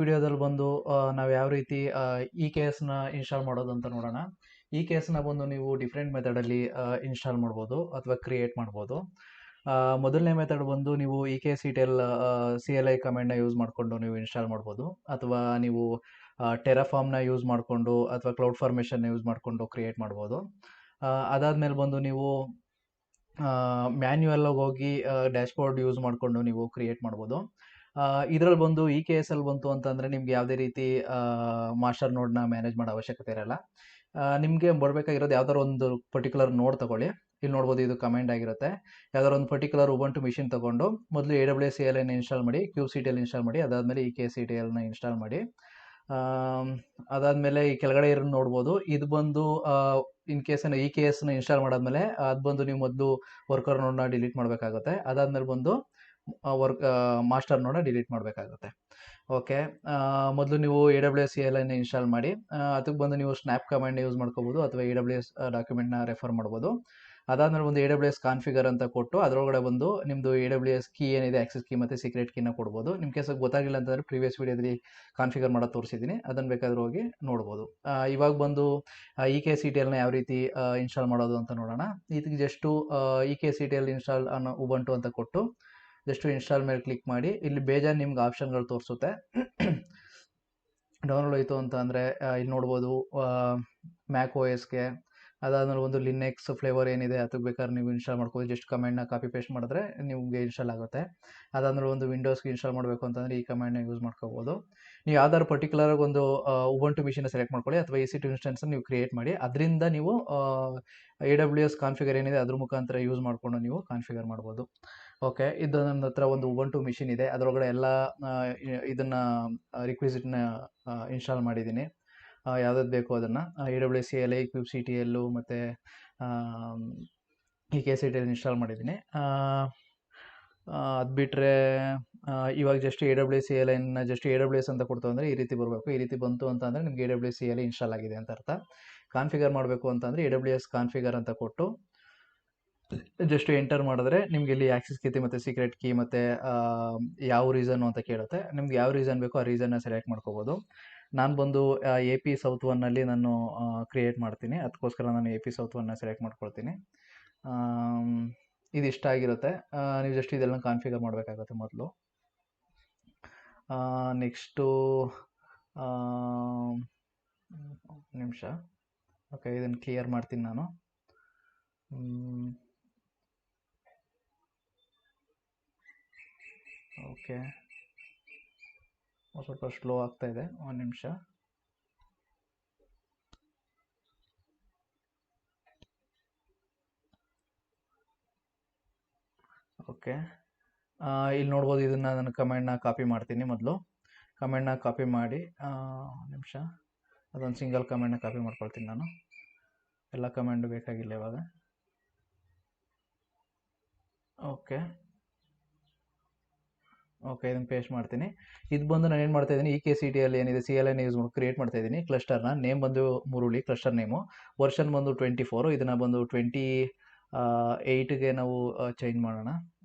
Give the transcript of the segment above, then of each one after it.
ವಿಡಿಯೋದಲ್ಲಿ ಬಂದು ನಾವು ಯಾವ ರೀತಿ ಇ-ಕೆ-ಎಸ್‌ನ ಇನ್‌ಸ್ಟಾಲ್ ಮಾಡೋದು ಅಂತ ನೋಡೋಣ. ಇ-ಕೆ-ಎಸ್‌ನ ಬಂದು ನೀವು ಡಿಫರೆಂಟ್ ಮೆಥಡಲ್ಲಿ ಇನ್‌ಸ್ಟಾಲ್ ಮಾಡ್ಬೋದು ಅಥವಾ ಕ್ರಿಯೇಟ್ ಮಾಡ್ಬೋದು. ಮೊದಲನೇ ಮೆಥಡ್ ಬಂದು ನೀವು ಇ-ಕೆ-ಸಿ-ಟಿ-ಎಲ್ CLI ಕಮಾಂಡ್‌ನ ಯೂಸ್ ಮಾಡಿಕೊಂಡು ನೀವು ಇನ್‌ಸ್ಟಾಲ್ ಮಾಡ್ಬೋದು. ಅಥವಾ ನೀವು ಟೆರಾಫಾರ್ಮ್‌ನ ಯೂಸ್ ಮಾಡಿಕೊಂಡು ಅಥವಾ ಕ್ಲೌಡ್ ಫಾರ್ಮೇಷನ್‌ನ ಯೂಸ್ ಮಾಡಿಕೊಂಡು ಕ್ರಿಯೇಟ್ ಮಾಡ್ಬೋದು. ಅದಾದ್ಮೇಲೆ ಬಂದು ನೀವು ಮ್ಯಾನ್ಯುಯಲ್ ಹೋಗಿ ಡ್ಯಾಶ್ಬೋರ್ಡ್ ಯೂಸ್ ಮಾಡಿಕೊಂಡು ನೀವು ಕ್ರಿಯೇಟ್ ಮಾಡ್ಬೋದು. ಇದರಲ್ಲಿ ಬಂದು ಇ-ಕೆ-ಎಸ್-ಅಲ್ಲಿ ಬಂತು ಅಂತಂದರೆ ನಿಮ್ಗೆ ಯಾವುದೇ ರೀತಿ ಮಾಸ್ಟರ್ ನೋಡ್ನ ಮ್ಯಾನೇಜ್ ಮಾಡೋ ಅವಶ್ಯಕತೆ ಇರಲ್ಲ. ನಿಮಗೆ ಬರಬೇಕಾಗಿರೋದು ಯಾವ್ದಾದ್ರು ಒಂದು ಪರ್ಟಿಕ್ಯುಲರ್ ನೋಡ್ ತಗೊಳ್ಳಿ. ಇಲ್ಲಿ ನೋಡ್ಬೋದು, ಇದು ಕಮಾಂಡ್ ಆಗಿರುತ್ತೆ. ಯಾವ್ದಾದ್ರು ಒಂದು ಪರ್ಟಿಕ್ಯುಲರ್ ಉಬುಂಟು ಮಿಷಿನ್ ತಗೊಂಡು ಮೊದಲು AWS CLIನ ಇನ್ಸ್ಟಾಲ್ ಮಾಡಿ, kubectl ಇನ್ಸ್ಟಾಲ್ ಮಾಡಿ, ಅದಾದಮೇಲೆ ಇ-ಕೆ-ಸಿ-ಟಿ-ಎಲ್‌ನ ಇನ್ಸ್ಟಾಲ್ ಮಾಡಿ. ಅದಾದಮೇಲೆ ಈ ಕೆಳಗಡೆ ಇರೋದು ನೋಡ್ಬೋದು, ಇದು ಬಂದು ಇನ್ ಕೇಸ್ ಇ-ಕೆ-ಎಸ್‌ನ ಇನ್ಸ್ಟಾಲ್ ಮಾಡಾದ್ಮೇಲೆ ಅದು ಬಂದು ನೀವು ಮೊದಲು ವರ್ಕರ್ ನೋಡ್ನ ಡಿಲೀಟ್ ಮಾಡಬೇಕಾಗುತ್ತೆ. ಅದಾದಮೇಲೆ ಬಂದು ಮಾಸ್ಟರ್ ನೋಡ್ನ ಡಿಲೀಟ್ ಮಾಡಬೇಕಾಗುತ್ತೆ. ಓಕೆ, ಮೊದಲು ನೀವು AWS CLIನ ಇನ್ಸ್ಟಾಲ್ ಮಾಡಿ. ಅದಕ್ಕೆ ಬಂದು ನೀವು ಸ್ನ್ಯಾಪ್ ಕಮಾಂಡ್ ಯೂಸ್ ಮಾಡ್ಕೋಬೋದು ಅಥವಾ AWS ಡಾಕ್ಯುಮೆಂಟ್ನ ರೆಫರ್ ಮಾಡ್ಬೋದು. ಅದಾದಮೇಲೆ ಒಂದು AWS ಕಾನ್ಫಿಗರ್ ಅಂತ ಕೊಟ್ಟು ಅದರೊಳಗಡೆ ಬಂದು ನಿಮ್ಮದು AWS ಕೀ ಏನಿದೆ, ಆಕ್ಸೆಸ್ ಕೀ ಮತ್ತು ಸೀಕ್ರೆಟ್ ಕೀನ ಕೊಡ್ಬೋದು. ನಿಮ್ಮ ಕೇಸ್ ಗೊತ್ತಾಗಿಲ್ಲ ಅಂತಂದರೆ ಪ್ರೀವಿಯಸ್ ವೀಡಿಯೋದಲ್ಲಿ ಕಾನ್ಫಿಗರ್ ಮಾಡೋದು ತೋರಿಸಿದ್ದೀನಿ, ಅದನ್ನು ಬೇಕಾದರೂ ಹೋಗಿ ನೋಡ್ಬೋದು. ಇವಾಗ ಬಂದು ಇ-ಕೆ-ಸಿ-ಟಿ-ಎಲ್‌ನ ಯಾವ ರೀತಿ ಇನ್ಸ್ಟಾಲ್ ಮಾಡೋದು ಅಂತ ನೋಡೋಣ. ಇದಕ್ಕೆ ಜಸ್ಟು ಇ-ಕೆ-ಸಿ-ಟಿ-ಎಲ್ ಇನ್ಸ್ಟಾಲ್ ಅನ್ನೋ ಉಬುಂಟು ಅಂತ ಕೊಟ್ಟು ಜಸ್ಟು ಇನ್ಸ್ಟಾಲ್ ಮೇಲೆ ಕ್ಲಿಕ್ ಮಾಡಿ. ಇಲ್ಲಿ ಬೇಜಾನ್ ನಿಮ್ಗೆ ಆಪ್ಷನ್ಗಳು ತೋರಿಸುತ್ತೆ. ಡೌನ್ಲೋಡ್ ಆಯಿತು ಅಂತ ಅಂದರೆ ಇಲ್ಲಿ ನೋಡ್ಬೋದು, ಮ್ಯಾಕ್ OSಗೆ, ಅದಾದಮೇಲೆ ಒಂದು ಲಿನೆಕ್ಸ್ ಫ್ಲೇವರ್ ಏನಿದೆ ಅದಕ್ಕೆ ಬೇಕಾದ್ರೆ ನೀವು ಇನ್ಸ್ಟಾಲ್ ಮಾಡ್ಬೋದು. ಜಸ್ಟ್ ಕಮೆಂಟ್ನ ಕಾಪಿ ಪೇಸ್ಟ್ ಮಾಡಿದ್ರೆ ನಿಮಗೆ ಇನ್ಸ್ಟಾಲ್ ಆಗುತ್ತೆ. ಅದಾದಮೇಲೆ ಒಂದು ವಿಂಡೋಸ್ಗೆ ಇನ್ಸ್ಟಾಲ್ ಮಾಡಬೇಕು ಅಂತಂದರೆ ಈ ಕಮಾಂಡ್ನ ಯೂಸ್ ಮಾಡ್ಕೋಬೋದು. ನೀವು ಯಾವ್ದಾದ್ರು ಪರ್ಟಿಕ್ಯುಲರ್ ಒಂದು ಉಬುಂಟು ಮಿಷಿನ್ನ ಸೆಲೆಕ್ಟ್ ಮಾಡ್ಕೊಳ್ಳಿ ಅಥವಾ EC2 ಇನ್ಸ್ಟೆನ್ಸ್ನ ನೀವು ಕ್ರಿಯೇಟ್ ಮಾಡಿ. ಅದರಿಂದ ನೀವು AWS ಕಾನ್ಫಿಗರ್ ಏನಿದೆ ಅದ್ರ ಮುಖಾಂತರ ಯೂಸ್ ಮಾಡಿಕೊಂಡು ನೀವು ಕಾನ್ಫಿಗರ್ ಮಾಡ್ಬೋದು. ಓಕೆ, ಇದು ನನ್ನ ಹತ್ರ ಒಂದು ಉಬುಂಟು ಮಿಷಿನ್ ಇದೆ. ಅದರೊಳಗಡೆ ಎಲ್ಲ ಇದನ್ನು ರಿಕ್ವಿಸಿಟ್ನ ಇನ್ಸ್ಟಾಲ್ ಮಾಡಿದ್ದೀನಿ. ಯಾವ್ದು ಬೇಕೋ ಅದನ್ನು AWS CLI, kubectl ಮತ್ತು ಇ-ಕೆ-ಸಿ-ಟಿ-ಎಲ್ ಇನ್ಸ್ಟಾಲ್ ಮಾಡಿದ್ದೀನಿ. ಅದು ಬಿಟ್ಟರೆ ಇವಾಗ ಜಸ್ಟ್ AWS CLIನ ಜಸ್ಟ್ AWS ಅಂತ ಕೊಡ್ತು ಅಂದರೆ ಈ ರೀತಿ ಬರಬೇಕು. ಈ ರೀತಿ ಬಂತು ಅಂತ ಅಂದರೆ ನಿಮ್ಗೆ AWS CLI ಇನ್ಸ್ಟಾಲ್ ಆಗಿದೆ ಅಂತ ಅರ್ಥ. ಕಾನ್ಫಿಗರ್ ಮಾಡಬೇಕು ಅಂತಂದರೆ AWS ಕಾನ್ಫಿಗರ್ ಅಂತ ಕೊಟ್ಟು ಜಸ್ಟ್ ಎಂಟರ್ ಮಾಡಿದ್ರೆ ನಿಮ್ಗೆ ಇಲ್ಲಿ ಆಕ್ಸೆಸ್ ಕೀ ಮತ್ತು ಸೀಕ್ರೆಟ್ ಕೀ ಮತ್ತು ಯಾವ ರೀಸನ್ನು ಅಂತ ಕೇಳುತ್ತೆ. ನಿಮ್ಗೆ ಯಾವ ರೀಸನ್ ಬೇಕೋ ಆ ರೀಸನ್ನ ಸೆಲೆಕ್ಟ್ ಮಾಡ್ಕೋಬೋದು. ನಾನು ಬಂದು AP South 1ನಲ್ಲಿ ನಾನು ಕ್ರಿಯೇಟ್ ಮಾಡ್ತೀನಿ. ಅದಕ್ಕೋಸ್ಕರ ನಾನು AP South 1ನ ಸೆಲೆಕ್ಟ್ ಮಾಡ್ಕೊಳ್ತೀನಿ. ಇದು ಇಷ್ಟ ಆಗಿರುತ್ತೆ. ನೀವು ಜಸ್ಟ್ ಇದೆಲ್ಲ ಕಾನ್ಫಿಗರ್ ಮಾಡಬೇಕಾಗುತ್ತೆ ಮೊದಲು. ನೆಕ್ಸ್ಟು ನಿಮಿಷ. ಓಕೆ, ಇದನ್ನು ಕ್ಲಿಯರ್ ಮಾಡ್ತೀನಿ ನಾನು. ಓಕೆ, ಸ್ವಲ್ಪ ಸ್ಲೋ ಆಗ್ತಾ ಇದೆ, ಒಂದು ನಿಮಿಷ. ಓಕೆ, ಇಲ್ಲಿ ನೋಡ್ಬೋದು, ಇದನ್ನು ನಾನು ಕಮೆಂಟ್ನ ಕಾಪಿ ಮಾಡ್ತೀನಿ. ಮೊದಲು ಕಮೆಂಟ್ನ ಕಾಪಿ ಮಾಡಿ ನಿಮಿಷ, ಅದೊಂದು ಸಿಂಗಲ್ ಕಮೆಂಟ್ನ ಕಾಪಿ ಮಾಡ್ಕೊಳ್ತೀನಿ ನಾನು. ಎಲ್ಲ ಕಮೆಂಟು ಬೇಕಾಗಿಲ್ಲ ಇವಾಗ. ಓಕೆ, ಇದನ್ನು ಪೇಸ್ಟ್ ಮಾಡ್ತೀನಿ. ಇದು ಬಂದು ನಾನು ಏನು ಮಾಡ್ತಾ ಇದ್ದೀನಿ, ಇ-ಕೆ-ಸಿ-ಟಿ-ಎಲ್ ಏನಿದೆ CLIನ ಯೂಸ್ ಮಾಡಿ ಕ್ರಿಯೇಟ್ ಮಾಡ್ತಾ ಇದ್ದೀನಿ. ಕ್ಲಸ್ಟರ್ನ ನೇಮ್ ಬಂದು ಮುರುಳಿ, ಕ್ಲಸ್ಟರ್ ನೇಮು. ವರ್ಷನ್ ಬಂದು 24. ಇದನ್ನು ಬಂದು 28ಗೆ ನಾವು ಚೇಂಜ್ ಮಾಡೋಣ.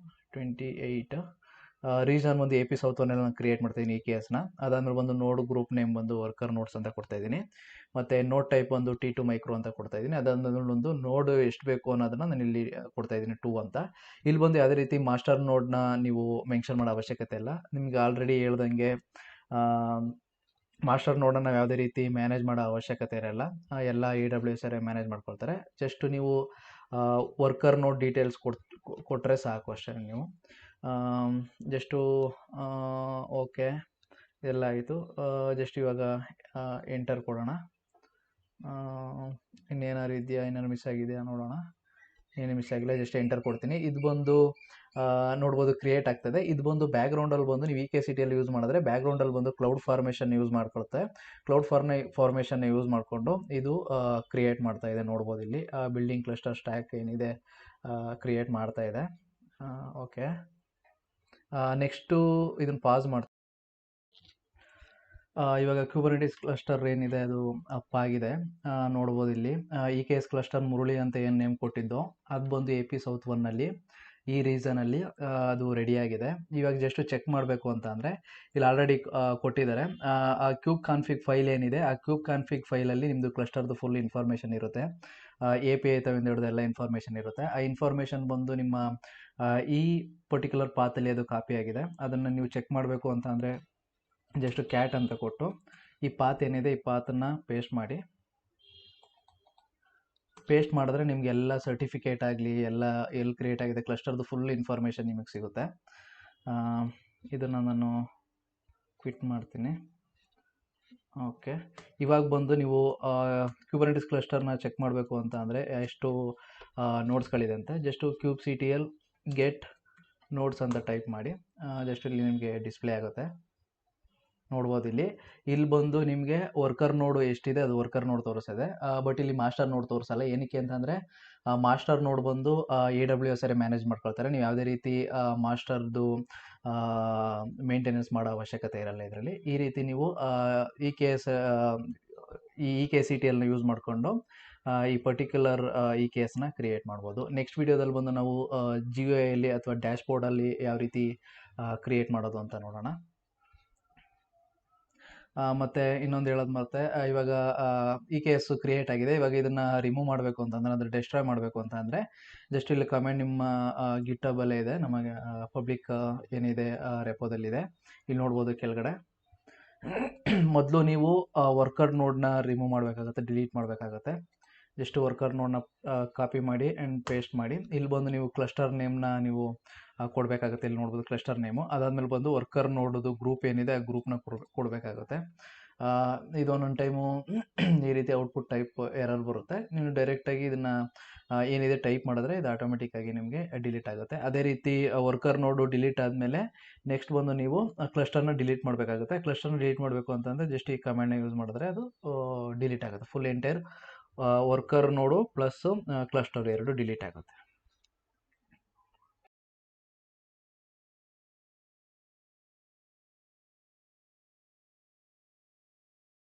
28. ರೀಸನ್ ಒಂದು AP South 1ನಲ್ಲಿ ನಾನು ಕ್ರಿಯೇಟ್ ಮಾಡ್ತಾಯಿದ್ದೀನಿ ಇ-ಕೆ-ಎಸ್‌ನ. ಅದಾದಮೇಲೆ ಬಂದು ನೋಡ್ ಗ್ರೂಪ್ ನೇಮ್ ಬಂದು ವರ್ಕರ್ ನೋಡ್ಸ್ ಅಂತ ಕೊಡ್ತಾಯಿದ್ದೀನಿ. ಮತ್ತು ನೋಡ್ ಟೈಪ್ ಬಂದು T2 ಮೈಕ್ರೋ ಅಂತ ಕೊಡ್ತಾಯಿದ್ದೀನಿ. ಅದಾದಮೇಲೆ ಒಂದು ನೋಡ್ ಎಷ್ಟು ಬೇಕು ಅನ್ನೋದನ್ನು ನಾನು ಇಲ್ಲಿ ಕೊಡ್ತಾಯಿದ್ದೀನಿ 2 ಅಂತ. ಇಲ್ಲಿ ಬಂದು ಯಾವುದೇ ರೀತಿ ಮಾಸ್ಟರ್ ನೋಡ್ನ ನೀವು ಮೆನ್ಷನ್ ಮಾಡೋ ಅವಶ್ಯಕತೆ ಇಲ್ಲ. ನಿಮ್ಗೆ ಆಲ್ರೆಡಿ ಹೇಳ್ದಂಗೆ ಮಾಸ್ಟರ್ ನೋಡನ್ನು ನಾವು ಯಾವುದೇ ರೀತಿ ಮ್ಯಾನೇಜ್ ಮಾಡೋ ಅವಶ್ಯಕತೆ ಇರಲ್ಲ. ಎಲ್ಲ AWS ಮ್ಯಾನೇಜ್ ಮಾಡ್ಕೊಳ್ತಾರೆ. ಜಸ್ಟ್ ನೀವು ವರ್ಕರ್ ನೋಡ್ ಡೀಟೇಲ್ಸ್ ಕೊಟ್ಟರೆ ಸಾಕು ಅಷ್ಟೇ. ನೀವು ಜಸ್ಟು ಓಕೆ, ಎಲ್ಲ ಆಯಿತು. ಜಸ್ಟ್ ಇವಾಗ ಎಂಟರ್ ಕೊಡೋಣ. ಇನ್ನೇನಾದ್ರು ಇದೆಯಾ, ಏನಾದ್ರು ಮಿಸ್ ಆಗಿದೆಯಾ ನೋಡೋಣ. ಏನು ಮಿಸ್ ಆಗಿಲ್ಲ, ಜಸ್ಟ್ ಎಂಟರ್ ಕೊಡ್ತೀನಿ. ಇದು ಬಂದು ನೋಡ್ಬೋದು ಕ್ರಿಯೇಟ್ ಆಗ್ತದೆ. ಇದು ಬಂದು ಬ್ಯಾಕ್ಗ್ರೌಂಡಲ್ಲಿ ಬಂದು ನೀವು ಇ-ಕೆ-ಸಿ-ಟಿ-ಎಲ್ ಯೂಸ್ ಮಾಡಿದ್ರೆ ಬ್ಯಾಕ್ಗ್ರೌಂಡಲ್ಲಿ ಬಂದು ಕ್ಲೌಡ್ ಫಾರ್ಮೇಷನ್ ಯೂಸ್ ಮಾಡ್ಕೊಳುತ್ತೆ. ಕ್ಲೌಡ್ ಫಾರ್ಮೇಷನ್ನ ಯೂಸ್ ಮಾಡಿಕೊಂಡು ಇದು ಕ್ರಿಯೇಟ್ ಮಾಡ್ತಾ ಇದೆ. ನೋಡ್ಬೋದು ಇಲ್ಲಿ ಬಿಲ್ಡಿಂಗ್ ಕ್ಲಸ್ಟರ್ ಸ್ಟ್ಯಾಕ್ ಏನಿದೆ ಕ್ರಿಯೇಟ್ ಮಾಡ್ತಾ ಇದೆ. ಓಕೆ, ನೆಕ್ಸ್ಟು ಇದನ್ನು ಪಾಸ್ ಮಾಡ್ತೀನಿ. ಇವಾಗ ಕ್ಯೂಬರ್ನೆಟಿಸ್ ಕ್ಲಸ್ಟರ್ ಏನಿದೆ ಅದು ಅಪ್ ಆಗಿದೆ. ನೋಡ್ಬೋದು ಇಲ್ಲಿ ಇ-ಕೆ-ಎಸ್ ಕ್ಲಸ್ಟರ್ ಮುರುಳಿ ಅಂತ ಏನು ನೇಮ್ ಕೊಟ್ಟಿದ್ದೋ ಅದು ಬಂದು AP South 1ನಲ್ಲಿ ಈ ರೀಸನಲ್ಲಿ ಅದು ರೆಡಿಯಾಗಿದೆ. ಇವಾಗ ಜಸ್ಟ್ ಚೆಕ್ ಮಾಡಬೇಕು ಅಂತ ಅಂದರೆ ಇಲ್ಲಿ ಆಲ್ರೆಡಿ ಕೊಟ್ಟಿದ್ದಾರೆ. ಆ ಕ್ಯೂಬ್ ಕಾನ್ಫಿಗ್ ಫೈಲ್ ಏನಿದೆ, ಆ ಕ್ಯೂಬ್ ಕಾನ್ಫಿಗ್ ಫೈಲಲ್ಲಿ ನಿಮ್ಮದು ಕ್ಲಸ್ಟರ್ದು ಫುಲ್ ಇನ್ಫಾರ್ಮೇಷನ್ ಇರುತ್ತೆ. API ತಗೊಂಡು ಹಿಡಿದು ಎಲ್ಲ ಇನ್ಫಾರ್ಮೇಷನ್ ಇರುತ್ತೆ. ಆ ಇನ್ಫಾರ್ಮೇಷನ್ ಬಂದು ನಿಮ್ಮ ಈ ಪರ್ಟಿಕ್ಯುಲರ್ ಪಾತಲ್ಲಿ ಅದು ಕಾಪಿ ಆಗಿದೆ. ಅದನ್ನು ನೀವು ಚೆಕ್ ಮಾಡಬೇಕು ಅಂತ ಅಂದರೆ ಜಸ್ಟ್ ಕ್ಯಾಟ್ ಅಂತ ಕೊಟ್ಟು ಈ ಪಾತ್ ಏನಿದೆ ಈ ಪಾತನ್ನು ಪೇಸ್ಟ್ ಮಾಡಿ. ಪೇಸ್ಟ್ ಮಾಡಿದ್ರೆ ನಿಮಗೆ ಎಲ್ಲ ಸರ್ಟಿಫಿಕೇಟ್ ಆಗಲಿ ಎಲ್ಲ ಎಲ್ಲಿ ಕ್ರಿಯೇಟ್ ಆಗಿದೆ ಕ್ಲಸ್ಟರ್ದು ಫುಲ್ ಇನ್ಫಾರ್ಮೇಷನ್ ನಿಮಗೆ ಸಿಗುತ್ತೆ. ಇದನ್ನು ನಾನು ಕ್ವಿಟ್ ಮಾಡ್ತೀನಿ. ಓಕೆ, ಇವಾಗ ಬಂದು ನೀವು ಕ್ಯೂಬರ್ನೆಟಿಸ್ ಕ್ಲಸ್ಟರ್ನ ಚೆಕ್ ಮಾಡಬೇಕು ಅಂತ ಅಂದರೆ ಎಷ್ಟು ನೋಡ್ಸ್ಗಳಿದೆ ಅಂತ ಜಸ್ಟು kubectl ಗೆಟ್ ನೋಡ್ಸ್ ಅಂತ ಟೈಪ್ ಮಾಡಿ. ಜಸ್ಟ್ ಇಲ್ಲಿ ನಿಮಗೆ ಡಿಸ್ಪ್ಲೇ ಆಗುತ್ತೆ, ನೋಡ್ಬೋದು. ಇಲ್ಲಿ ಬಂದು ನಿಮಗೆ ವರ್ಕರ್ ನೋಡು ಎಷ್ಟಿದೆ ಅದು ವರ್ಕರ್ ನೋಡ್ ತೋರಿಸಿದೆ. ಬಟ್ ಇಲ್ಲಿ ಮಾಸ್ಟರ್ ನೋಡ್ ತೋರಿಸಲ್ಲ. ಏನಕ್ಕೆ ಅಂತಂದರೆ ಮಾಸ್ಟರ್ ನೋಡ್ ಬಂದು AWS ಮ್ಯಾನೇಜ್ ಮಾಡ್ಕೊಳ್ತಾರೆ. ನೀವು ಯಾವುದೇ ರೀತಿ ಮಾಸ್ಟರ್ದು ಮೇಂಟೆನೆನ್ಸ್ ಮಾಡೋ ಅವಶ್ಯಕತೆ ಇರಲ್ಲ ಇದರಲ್ಲಿ. ಈ ರೀತಿ ನೀವು EKCTLನ ಯೂಸ್ ಮಾಡಿಕೊಂಡು ಈ ಪರ್ಟಿಕ್ಯುಲರ್ EKSನ ಕ್ರಿಯೇಟ್ ಮಾಡ್ಬೋದು. ನೆಕ್ಸ್ಟ್ ವೀಡಿಯೋದಲ್ಲಿ ಬಂದು ನಾವು GUIಯಲ್ಲಿ ಅಥವಾ ಡ್ಯಾಶ್ಬೋರ್ಡಲ್ಲಿ ಯಾವ ರೀತಿ ಕ್ರಿಯೇಟ್ ಮಾಡೋದು ಅಂತ ನೋಡೋಣ. ಮತ್ತು ಇನ್ನೊಂದು ಹೇಳೋದು ಮತ್ತೆ, ಇವಾಗ EKS ಕ್ರಿಯೇಟ್ ಆಗಿದೆ. ಇವಾಗ ಇದನ್ನು ರಿಮೂವ್ ಮಾಡಬೇಕು ಅಂತಂದರೆ ಅಂದರೆ ಡೆಸ್ಟ್ರಾಯ್ ಮಾಡಬೇಕು ಅಂತ ಅಂದರೆ ಜಸ್ಟ್ ಇಲ್ಲಿ ಕಮೆಂಟ್ ನಿಮ್ಮ ಗಿಟ್ಟಬಲ್ಲೇ ಇದೆ, ನಮಗೆ ಪಬ್ಲಿಕ್ ಏನಿದೆ ರೆಪೋದಲ್ಲಿದೆ, ಇಲ್ಲಿ ನೋಡ್ಬೋದು ಕೆಳಗಡೆ. ಮೊದಲು ನೀವು ವರ್ಕರ್ ನೋಡ್ನ ರಿಮೂವ್ ಮಾಡಬೇಕಾಗುತ್ತೆ, ಡಿಲೀಟ್ ಮಾಡಬೇಕಾಗುತ್ತೆ. ಜಸ್ಟ್ ವರ್ಕರ್ ನೋಡ್ನ ಕಾಪಿ ಮಾಡಿ ಆ್ಯಂಡ್ ಪೇಸ್ಟ್ ಮಾಡಿ. ಇಲ್ಲಿ ಬಂದು ನೀವು ಕ್ಲಸ್ಟರ್ ನೇಮ್ನ ನೀವು ಕೊಡಬೇಕಾಗುತ್ತೆ. ಇಲ್ಲಿ ನೋಡ್ಬೋದು ಕ್ಲಸ್ಟರ್ ನೇಮು. ಅದಾದಮೇಲೆ ಬಂದು ವರ್ಕರ್ ನೋಡೋದು ಗ್ರೂಪ್ ಏನಿದೆ ಆ ಗ್ರೂಪ್ನ ಕೊಡಬೇಕಾಗುತ್ತೆ. ಇದು ಒಂದೊಂದು ಟೈಮು ಈ ರೀತಿ ಔಟ್ಪುಟ್ ಟೈಪ್ ಎರರ್ ಬರುತ್ತೆ. ನೀವು ಡೈರೆಕ್ಟಾಗಿ ಇದನ್ನು ಏನಿದೆ ಟೈಪ್ ಮಾಡಿದ್ರೆ ಇದು ಆಟೋಮೆಟಿಕ್ಕಾಗಿ ನಿಮಗೆ ಡಿಲೀಟ್ ಆಗುತ್ತೆ. ಅದೇ ರೀತಿ ವರ್ಕರ್ ನೋಡು ಡಿಲೀಟ್ ಆದಮೇಲೆ ನೆಕ್ಸ್ಟ್ ಬಂದು ನೀವು ಕ್ಲಸ್ಟರ್ನ ಡಿಲೀಟ್ ಮಾಡಬೇಕಾಗುತ್ತೆ. ಕ್ಲಸ್ಟರ್ನ ಡಿಲೀಟ್ ಮಾಡಬೇಕು ಅಂತಂದರೆ ಜಸ್ಟ್ ಈ ಕಮಾಂಡ್ನ ಯೂಸ್ ಮಾಡಿದ್ರೆ ಅದು ಡಿಲೀಟ್ ಆಗುತ್ತೆ. ಫುಲ್ ಎಂಟೈರ್ ವರ್ಕರ್ ನೋಡು ಪ್ಲಸ್ ಕ್ಲಸ್ಟರ್ ಎರಡು ಡಿಲೀಟ್ ಆಗುತ್ತೆ.